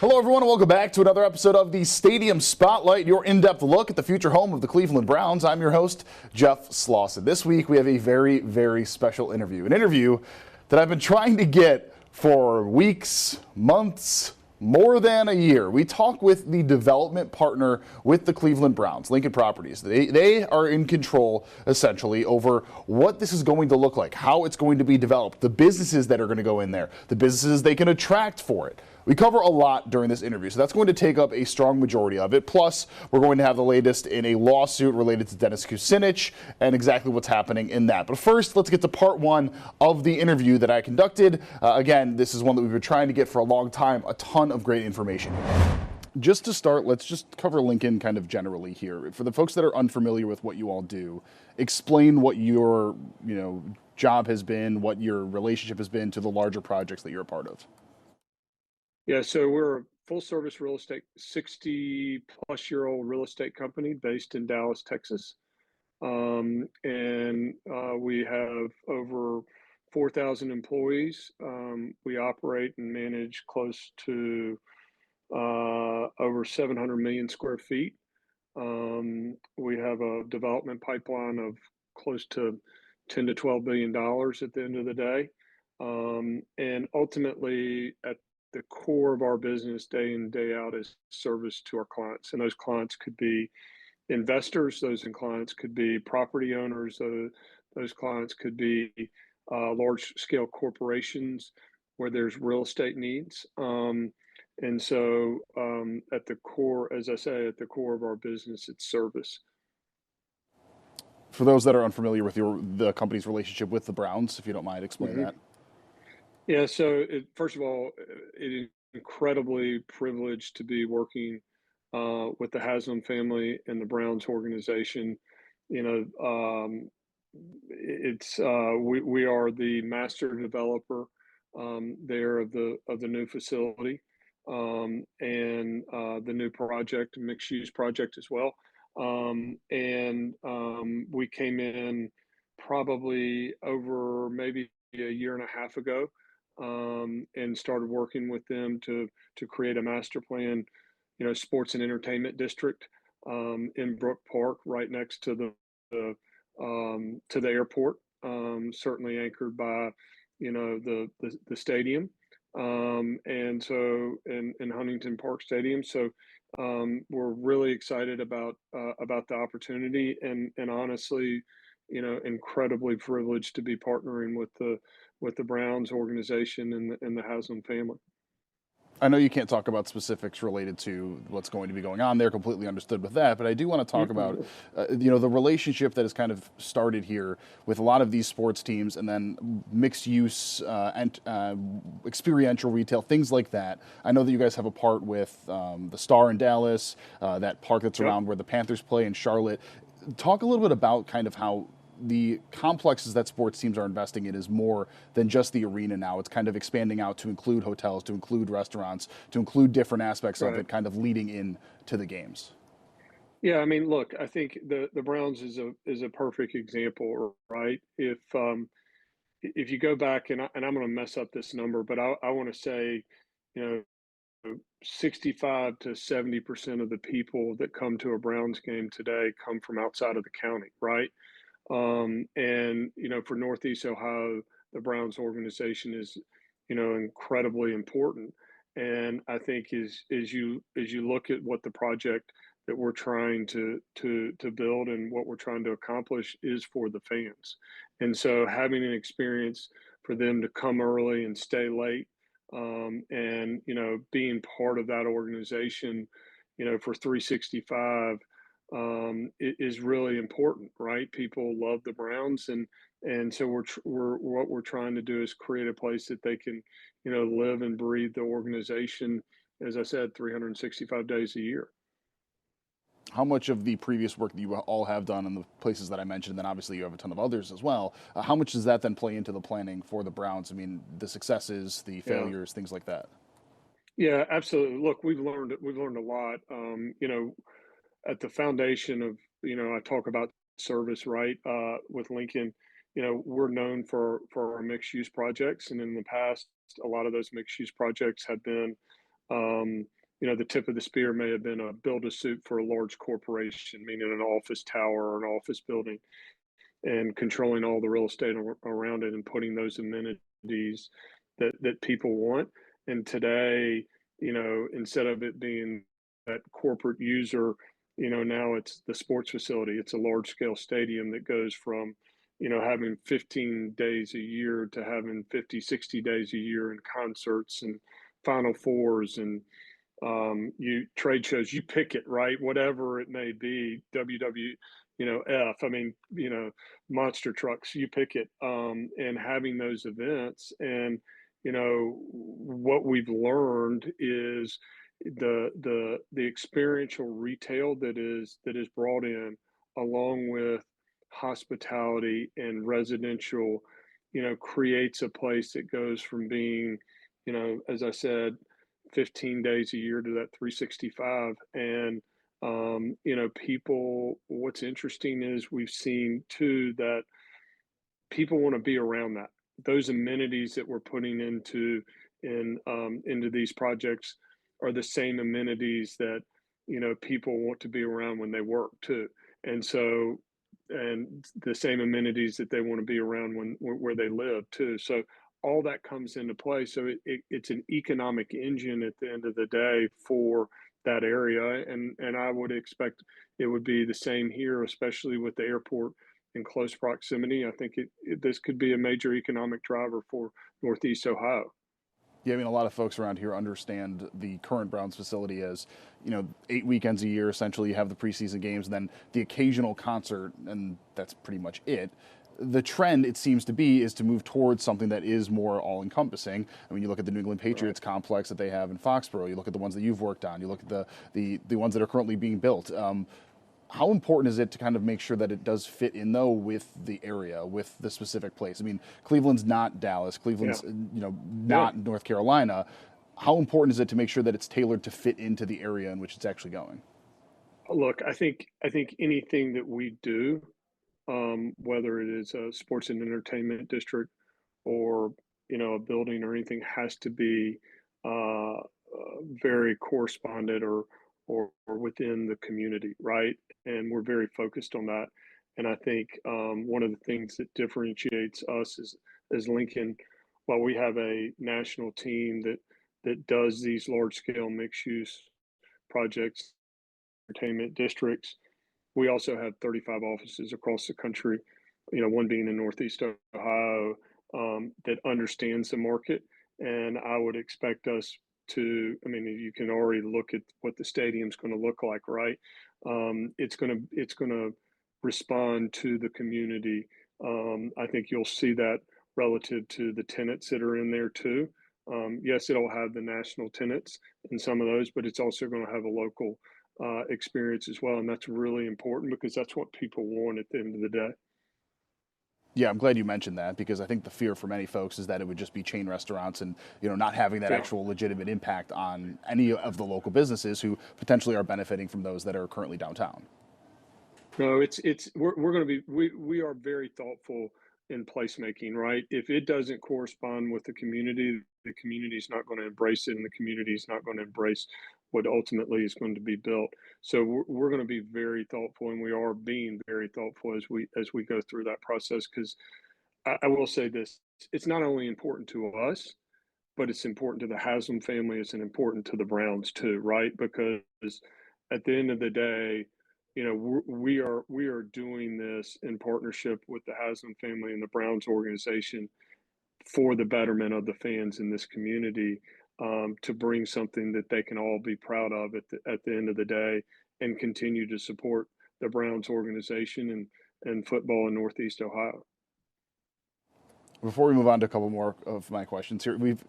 Hello, everyone, and welcome back to another episode of the Stadium Spotlight, your in-depth look at the future home of the Cleveland Browns. I'm your host, Jeff Slawson. This week, we have a very, very special interview, an interview that I've been trying to get for weeks, months, more than a year. We talk with the development partner with the Cleveland Browns, Lincoln Properties. They are in control, essentially, over what this is going to look like, how it's going to be developed, the businesses that are going to go in there, the businesses they can attract for it. We cover a lot during this interview, so that's going to take up a strong majority of it. Plus, we're going to have the latest in a lawsuit related to Dennis Kucinich and exactly what's happening in that. But first, let's get to part one of the interview that I conducted. Again, this is one that we've been trying to get for a long time, a ton of great information. Just to start, let's just cover Lincoln kind of generally here. For the folks that are unfamiliar with what you all do, explain what your job has been, what your relationship has been to the larger projects that you're a part of. Yeah, so we're a full service real estate, 60-plus-year-old real estate company based in Dallas, Texas. We have over 4,000 employees. We operate and manage close to over 700 million square feet. We have a development pipeline of close to $10 to $12 billion at the end of the day. And ultimately, at the core of our business day in, day out is service to our clients. And those clients could be investors, those clients could be property owners, those clients could be large scale corporations where there's real estate needs. At the core, as I say, at the core of our business, it's service. For those that are unfamiliar with the company's relationship with the Browns, if you don't mind, explain that. Yeah, so first of all, it is incredibly privileged to be working with the Haslam family and the Browns organization. We are the master developer there of the new facility and the new project, mixed use project as well. We came in probably over maybe a year and a half ago and started working with them to create a master plan, sports and entertainment district in Brook Park, right next to the airport, certainly anchored by the stadium, in Huntington Park Stadium. So we're really excited about the opportunity and honestly, incredibly privileged to be partnering with the Browns organization and the Haslam family. I know you can't talk about specifics related to what's going to be going on there, completely understood with that, but I do want to talk about, the relationship that has kind of started here with a lot of these sports teams and then mixed use and experiential retail, things like that. I know that you guys have a part with the Star in Dallas, that park that's around where the Panthers play in Charlotte. Talk a little bit about kind of how the complexes that sports teams are investing in is more than just the arena now. It's kind of expanding out to include hotels, to include restaurants, to include different aspects of it, kind of leading in to the games. Yeah, I mean, look, I think the Browns is a perfect example, right? If you go back and I'm going to mess up this number, but I want to say, 65 to 70% of the people that come to a Browns game today come from outside of the county, right? For Northeast Ohio, the Browns organization is, incredibly important. And I think as you look at what the project that we're trying to build and what we're trying to accomplish is for the fans. And so having an experience for them to come early and stay late, being part of that organization, for 365 is really important, right? People love the Browns, and so what we're trying to do is create a place that they can, live and breathe the organization, as I said, 365 days a year. How much of the previous work that you all have done in the places that I mentioned, and then obviously you have a ton of others as well, how much does that then play into the planning for the Browns? I mean, the successes, the failures, things like that. Yeah, absolutely. Look, we've learned a lot. At the foundation of, I talk about service, right? With Lincoln, we're known for our mixed use projects, and in the past, a lot of those mixed use projects have been The tip of the spear may have been a build a suit for a large corporation, meaning an office tower or an office building, and controlling all the real estate around it and putting those amenities that people want. And today, instead of it being that corporate user, now it's the sports facility. It's a large scale stadium that goes from, having 15 days a year to having 50, 60 days a year in concerts and Final Fours and you trade shows, you pick it, right? Whatever it may be, F, I mean, monster trucks, you pick it, and having those events. And, what we've learned is the experiential retail that is brought in along with hospitality and residential, creates a place that goes from being, as I said, 15 days a year to that 365. And, people, what's interesting is we've seen too that people want to be around that. Those amenities that we're putting into these projects are the same amenities that, people want to be around when they work too. And so, and the same amenities that they want to be around where they live too. So all that comes into play. So it's an economic engine at the end of the day for that area. And I would expect it would be the same here, especially with the airport in close proximity. I think this could be a major economic driver for Northeast Ohio. Yeah, I mean, a lot of folks around here understand the current Browns facility as, 8 weekends a year. Essentially, you have the preseason games, and then the occasional concert, and that's pretty much it. The trend, it seems to be, is to move towards something that is more all-encompassing. I mean, you look at the New England Right. Patriots complex that they have in Foxborough. You look at the ones that you've worked on. You look at the ones that are currently being built. How important is it to kind of make sure that it does fit in though with the area, with the specific place? I mean, Cleveland's not Dallas. Yeah. Cleveland's Yeah. not North Carolina. How important is it to make sure that it's tailored to fit into the area in which it's actually going? Look, I think anything that we do, whether it is a sports and entertainment district or a building or anything, has to be very corresponded or within the community, right? And we're very focused on that. And I think one of the things that differentiates us is as Lincoln, while we have a national team that does these large scale mixed use projects, entertainment districts, we also have 35 offices across the country, one being in Northeast Ohio, that understands the market. And I would expect us to, I mean, you can already look at what the stadium's going to look like, right? It's going to respond to the community. I think you'll see that relative to the tenants that are in there too. Yes, it'll have the national tenants in some of those, but it's also going to have a local experience as well. And that's really important because that's what people want at the end of the day. Yeah, I'm glad you mentioned that because I think the fear for many folks is that it would just be chain restaurants and not having that Yeah. actual legitimate impact on any of the local businesses who potentially are benefiting from those that are currently downtown. No, we're going to be we are very thoughtful in placemaking, right? If it doesn't correspond with the community is not going to embrace it, and the community is not going to embrace what ultimately is going to be built. So we're going to be very thoughtful, and we are being very thoughtful as we go through that process. Because I will say this: it's not only important to us, but it's important to the Haslam family. It's important to the Browns too, right? Because at the end of the day, we are doing this in partnership with the Haslam family and the Browns organization for the betterment of the fans in this community, to bring something that they can all be proud of at the end of the day, and continue to support the Browns organization and football in Northeast Ohio. Before we move on to a couple more of my questions here, we've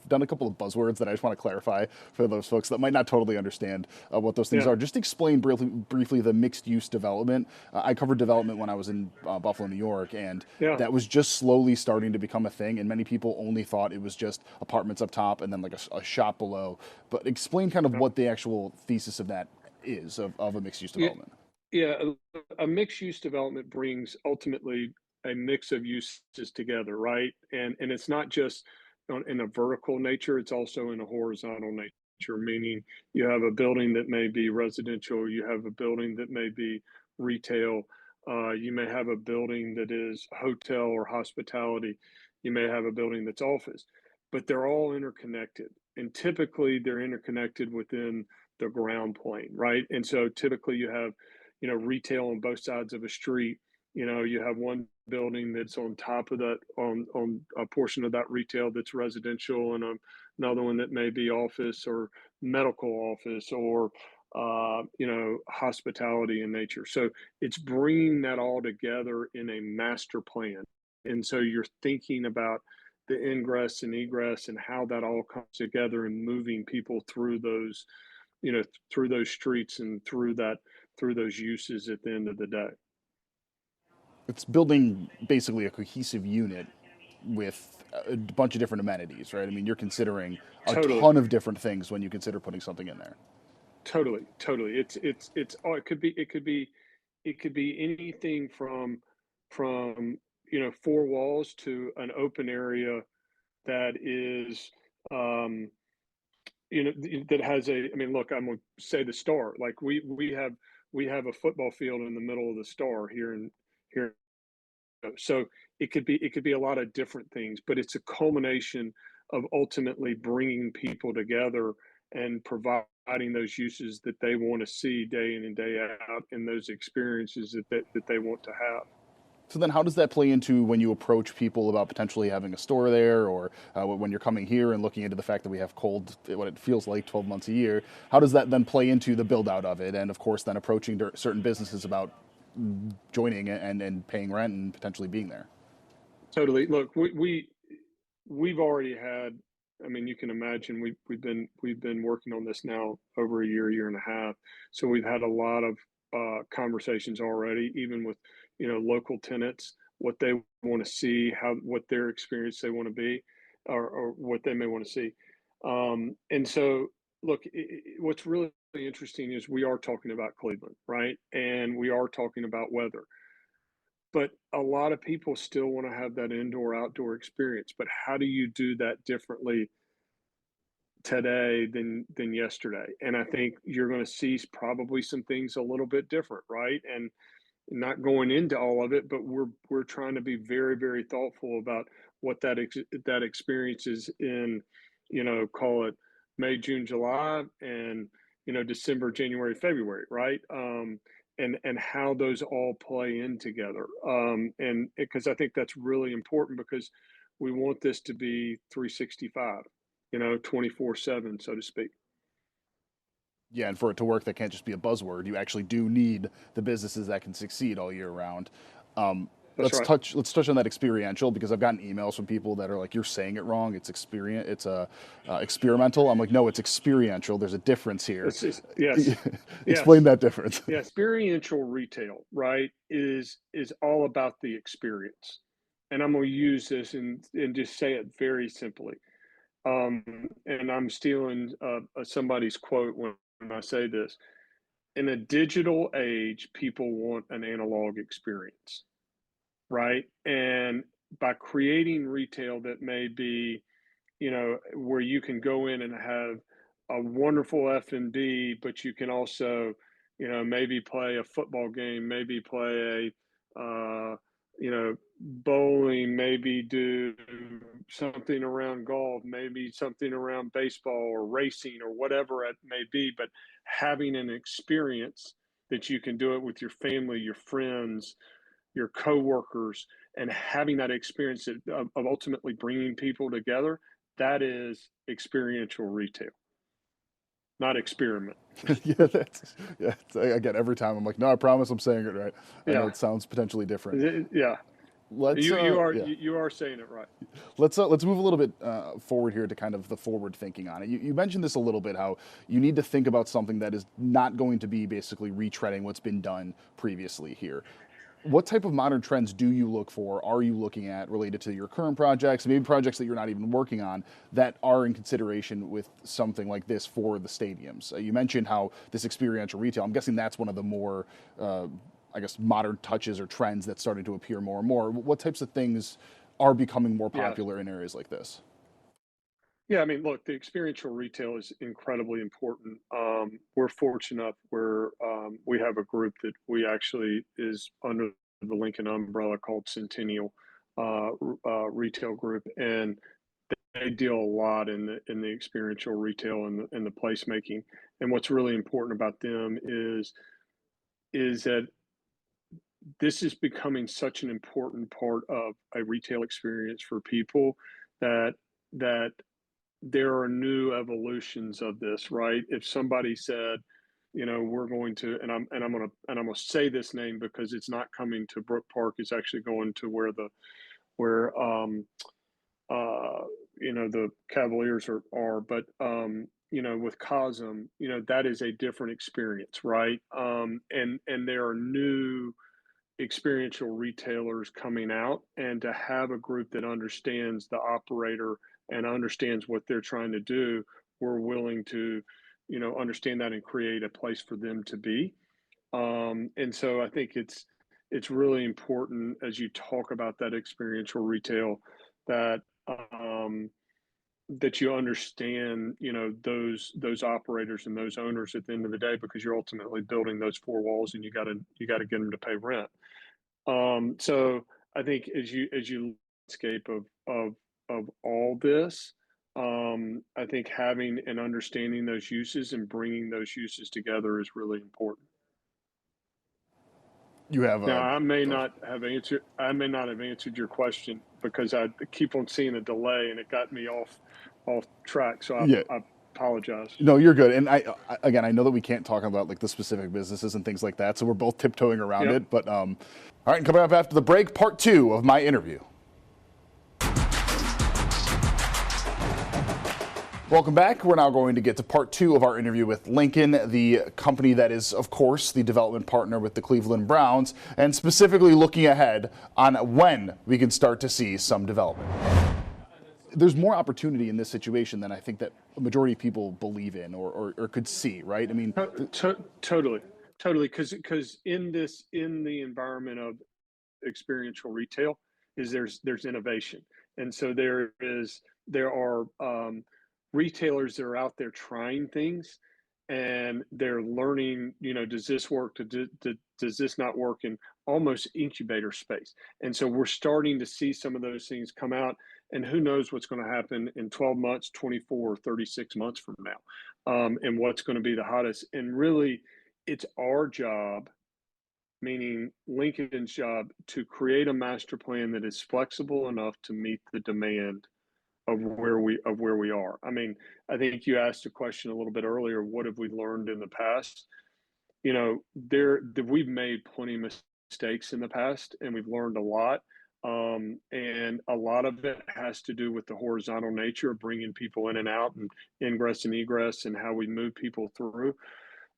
done a couple of buzzwords that I just want to clarify for those folks that might not totally understand what those things Yeah, are. Just explain briefly the mixed use development. I covered development when I was in Buffalo, New York, and yeah. that was just slowly starting to become a thing. And many people only thought it was just apartments up top and then like a shop below. But explain kind of Yeah. what the actual thesis of that is of a mixed use Yeah, development. yeah, a mixed use development brings ultimately a mix of uses together, right? And it's not just in a vertical nature, it's also in a horizontal nature, meaning you have a building that may be residential, you have a building that may be retail, you may have a building that is hotel or hospitality, you may have a building that's office, but they're all interconnected. And typically they're interconnected within the ground plane, right? And so typically you have, retail on both sides of a street. You have one building that's on top of that, on a portion of that retail that's residential, and another one that may be office or medical office or hospitality in nature. So it's bringing that all together in a master plan. And so you're thinking about the ingress and egress and how that all comes together and moving people through those, through those streets and through those uses at the end of the day. It's building basically a cohesive unit with a bunch of different amenities, right? I mean, you're considering a Totally. ton of different things when you consider putting something in there. Totally, totally. It's oh, it could be anything from four walls to an open area that is that has a. I mean, look, I'm gonna say the Star. Like we have a football field in the middle of the Star here. So it could be a lot of different things, but it's a culmination of ultimately bringing people together and providing those uses that they want to see day in and day out, and those experiences that they want to have. So then, how does that play into when you approach people about potentially having a store there, or when you're coming here and looking into the fact that we have cold, what it feels like 12 months a year? How does that then play into the build out of it, and of course, then approaching certain businesses about joining and paying rent and potentially being there? Totally. Look, we've already had. I mean, you can imagine we've been working on this now over a year and a half. So we've had a lot of conversations already, even with local tenants, what they want to see, how what their experience they want to be, or what they may want to see. And so, look, what's really interesting is we are talking about Cleveland, right? And we are talking about weather, but a lot of people still want to have that indoor outdoor experience. But how do you do that differently today than yesterday? And I think you're going to see probably some things a little bit different, right? And not going into all of it, but we're trying to be very thoughtful about what that experience is in, call it May, June, July, and December, January, February, right? And how those all play in together. And because I think that's really important because we want this to be 365, 24/7, so to speak. Yeah, and for it to work, that can't just be a buzzword. You actually do need the businesses that can succeed all year round. Um, That's right. let's touch on that experiential because I've gotten emails from people that are like, "You're saying it wrong. It's experience. It's experimental." I'm like, "No, it's experiential. There's a difference here." It's just, yes, Explain yes. that difference. Yeah, experiential retail, right, is all about the experience. And I'm gonna use this and just say it very simply. Um, and I'm stealing somebody's quote when I say this. In a digital age, people want an analog experience, right? And by creating retail that may be where you can go in and have a wonderful F&B, but you can also, maybe play a football game, maybe play bowling, maybe do something around golf, maybe something around baseball or racing or whatever it may be, but having an experience that you can do it with your family, your friends, your coworkers, and having that experience of ultimately bringing people together, that is experiential retail, not experiment. Yeah, again, every time I'm like, "No, I promise I'm saying it right." I know Yeah, it sounds potentially different. yeah. Let's You are saying it right. let's move a little bit forward here to kind of the forward thinking on it. You mentioned this a little bit, how you need to think about something that is not going to be basically retreading what's been done previously here. What type of modern trends do you look for? Are you looking at related to your current projects, maybe projects that you're not even working on that are in consideration with something like this for the stadiums? You mentioned how this experiential retail. I'm guessing that's one of the more I guess, modern touches or trends that's starting to appear more and more. What types of things are becoming more Yeah. popular in areas like this? Yeah, I mean, look, the experiential retail is incredibly important. We're fortunate enough where we have a group that we actually is under the Lincoln umbrella called Centennial Retail Group, and they deal a lot in the experiential retail and the placemaking. And what's really important about them is that this is becoming such an important part of a retail experience for people that that there are new evolutions of this, right? If somebody said, we're going to, and I'm gonna say this name because it's not coming to Brook Park, it's actually going to where uh the Cavaliers are, but with Cosm, that is a different experience, right? And there are new experiential retailers coming out, and to have a group that understands the operator and understands what they're trying to do, we're willing to understand that and create a place for them to be. And so I think it's really important as you talk about that experiential retail that um, that you understand those operators and those owners at the end of the day, because you're ultimately building those four walls, and you got to get them to pay rent. So I think as you landscape of all this, I think having and understanding those uses and bringing those uses together is really important. You have Now, a. I may not have answered your question because I keep on seeing a delay and it got me off track. So Yeah. I apologize. No, you're good. And again, I know that we can't talk about like the specific businesses and things like that, so we're both tiptoeing around Yep. it. But all right, and coming up after the break, part two of my interview. Welcome back. We're now going to get to part two of our interview with Lincoln, the company that is, of course, the development partner with the Cleveland Browns, and specifically looking ahead on when we can start to see some development. There's more opportunity in this situation than I think that a majority of people believe in or could see, right? I mean, Totally, totally. Because in the environment of experiential retail is there's innovation, and so there are retailers that are out there trying things, and they're learning. Does this work? Does this not work? In almost incubator space, and so we're starting to see some of those things come out. And who knows what's going to happen in 12 months, 24, 36 months from now, and what's going to be the hottest. And really, it's our job, meaning Lincoln's job, to create a master plan that is flexible enough to meet the demand of where we are. I mean, I think you asked a question a little bit earlier. What have we learned in the past? We've made plenty of mistakes in the past, and we've learned a lot. And a lot of it has to do with the horizontal nature of bringing people in and out, and ingress and egress, and how we move people through.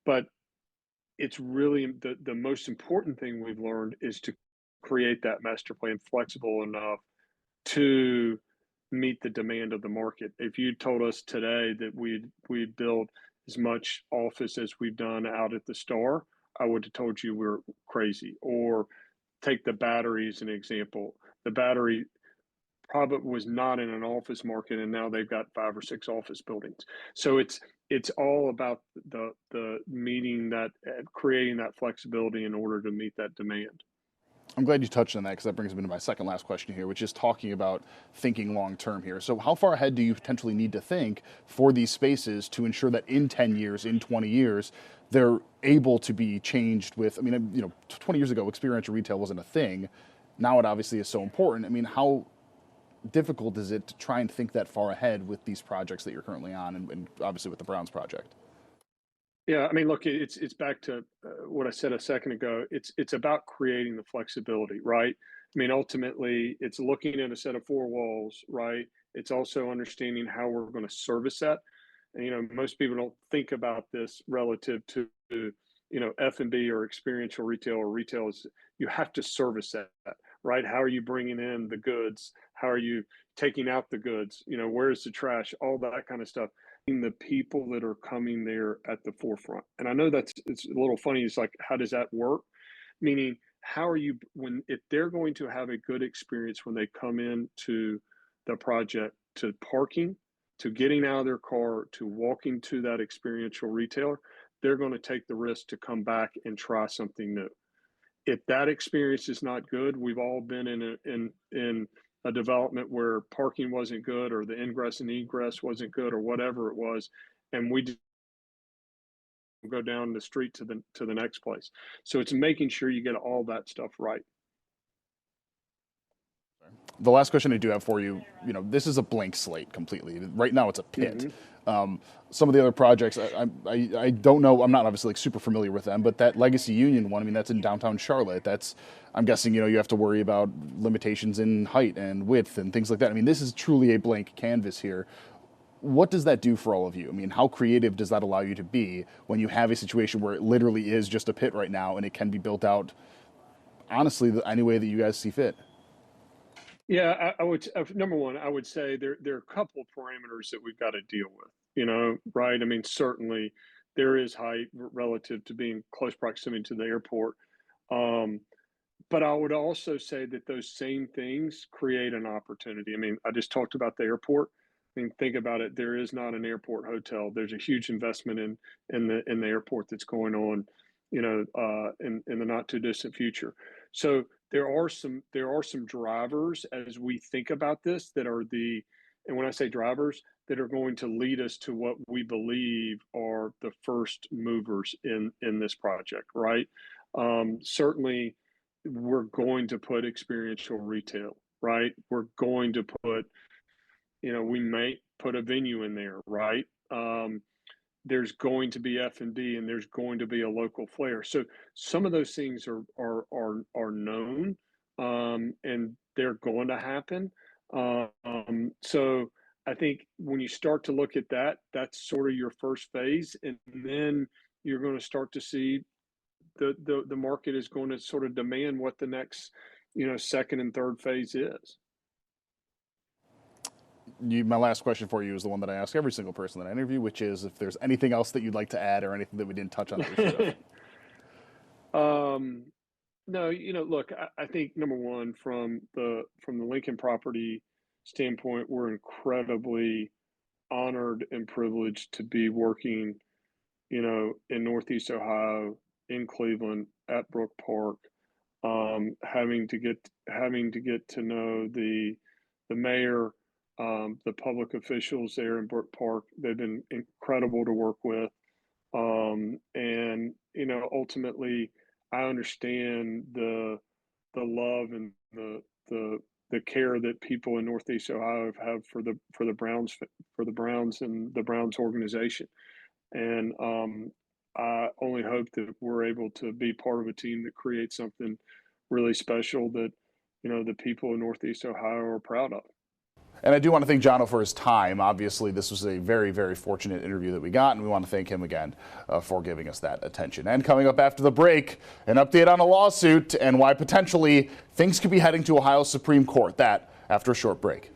But it's really the most important thing we've learned is to create that master plan flexible enough to meet the demand of the market. If you told us today that we'd build as much office as we've done out at the Star, I would have told you we're crazy. Or take the Battery as an example. The Battery probably was not in an office market, and now they've got five or six office buildings. So it's all about the meeting that creating that flexibility in order to meet that demand. I'm glad you touched on that because that brings me to my second last question here, which is talking about thinking long term here. So, how far ahead do you potentially need to think for these spaces to ensure that in 10 years, in 20 years, they're able to be changed with? I mean, 20 years ago, experiential retail wasn't a thing. Now it obviously is so important. I mean, how difficult is it to try and think that far ahead with these projects that you're currently on, and obviously with the Browns project? Yeah, I mean, look, it's back to what I said a second ago. It's about creating the flexibility, right? I mean, ultimately, it's looking at a set of four walls, right? It's also understanding how we're going to service that. And most people don't think about this relative to F&B or experiential retail or retail. Is you have to service that, right? How are you bringing in the goods? How are you taking out the goods? Where's the trash? All that kind of stuff, the people that are coming there at the forefront. And I know it's a little funny. It's like, how does that work? Meaning, how are you when if they're going to have a good experience when they come in to the project, to parking, to getting out of their car to walking to that experiential retailer, they're going to take the risk to come back and try something new. If that experience is not good, we've all been in a development where parking wasn't good or the ingress and egress wasn't good or whatever it was, and we just go down the street to the next place. So it's making sure you get all that stuff right. The last question I do have for you, this is a blank slate completely. Right now it's a pit. Some of the other projects, I don't know, I'm not obviously super familiar with them, but that Legacy Union one, that's in downtown Charlotte. I'm guessing, you have to worry about limitations in height and width and things like that. This is truly a blank canvas here. What does that do for all of you? How creative does that allow you to be when you have a situation where it literally is just a pit right now and it can be built out, honestly, any way that you guys see fit? Yeah, I would. Number one, I would say there are a couple of parameters that we've got to deal with. Right? Certainly there is height relative to being close proximity to the airport, but I would also say that those same things create an opportunity. I just talked about the airport. Think about it. There is not an airport hotel. There's a huge investment in the airport that's going on, in the not too distant future. So there are some drivers as we think about this and when I say drivers, that are going to lead us to what we believe are the first movers in this project, right? Certainly, we're going to put experiential retail, right? We're going to put, we may put a venue in there, right? There's going to be F&B and there's going to be a local flair. So some of those things are known, and they're going to happen. So I think when you start to look at that, that's sort of your first phase, and then you're going to start to see the market is going to sort of demand what the next, second and third phase is. My last question for you is the one that I ask every single person that I interview, which is if there's anything else that you'd like to add or anything that we didn't touch on that we should have. No, look, I think number one, from the Lincoln property standpoint, we're incredibly honored and privileged to be working, in Northeast Ohio, in Cleveland, at Brook Park, having to get to know the mayor, the public officials there in Brook Park. They've been incredible to work with. And, ultimately, I understand the love and the care that people in Northeast Ohio have for the Browns and the Browns organization. And I only hope that we're able to be part of a team that creates something really special that, the people in Northeast Ohio are proud of. And I do want to thank Jono for his time. Obviously, this was a very, very fortunate interview that we got, and we want to thank him again for giving us that attention. And coming up after the break, an update on a lawsuit and why potentially things could be heading to Ohio's Supreme Court. That after a short break.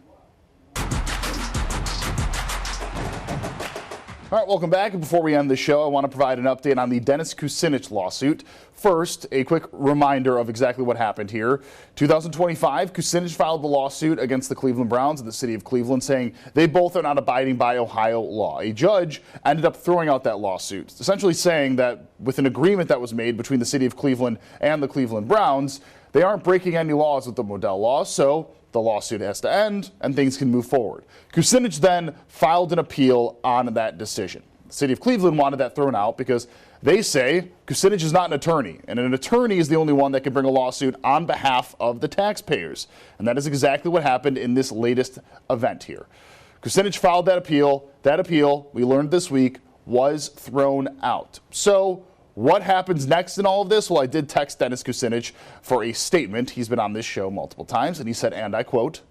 All right, welcome back. And before we end the show, I want to provide an update on the Dennis Kucinich lawsuit. First, a quick reminder of exactly what happened here. 2025, Kucinich filed the lawsuit against the Cleveland Browns and the city of Cleveland, saying they both are not abiding by Ohio law. A judge ended up throwing out that lawsuit, essentially saying that with an agreement that was made between the city of Cleveland and the Cleveland Browns, they aren't breaking any laws with the Modell law, so the lawsuit has to end and things can move forward. Kucinich then filed an appeal on that decision. The city of Cleveland wanted that thrown out because they say Kucinich is not an attorney, and an attorney is the only one that can bring a lawsuit on behalf of the taxpayers. And that is exactly what happened in this latest event here. Kucinich filed that appeal. That appeal, we learned this week, was thrown out. So what happens next in all of this? Well, I did text Dennis Kucinich for a statement. He's been on this show multiple times, and he said, and I quote,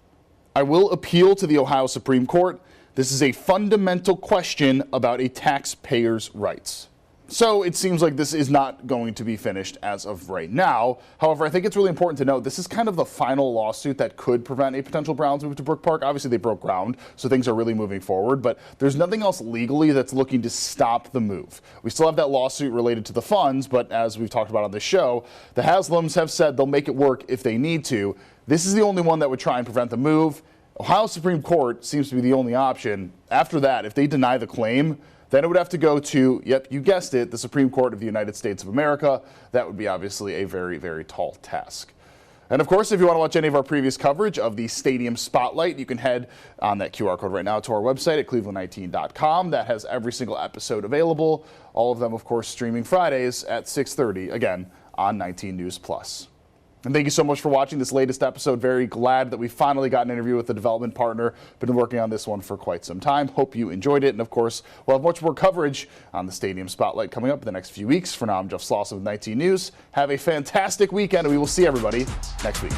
"I will appeal to the Ohio Supreme Court. This is a fundamental question about a taxpayer's rights." So it seems like this is not going to be finished as of right now. However, I think it's really important to note this is kind of the final lawsuit that could prevent a potential Browns move to Brook Park. Obviously, they broke ground, so things are really moving forward, but there's nothing else legally that's looking to stop the move. We still have that lawsuit related to the funds, but as we've talked about on this show, the Haslams have said they'll make it work if they need to. This is the only one that would try and prevent the move. Ohio Supreme Court seems to be the only option. After that, if they deny the claim, then it would have to go to, yep, you guessed it, the Supreme Court of the United States of America. That would be obviously a very, very tall task. And of course, if you want to watch any of our previous coverage of the Stadium Spotlight, you can head on that QR code right now to our website at cleveland19.com. That has every single episode available. All of them, of course, streaming Fridays at 6:30, again, on 19 News Plus. And thank you so much for watching this latest episode. Very glad that we finally got an interview with the development partner. Been working on this one for quite some time. Hope you enjoyed it. And of course, we'll have much more coverage on the Stadium Spotlight coming up in the next few weeks. For now, I'm Jeff Slawson with 19 News. Have a fantastic weekend, and we will see everybody next week.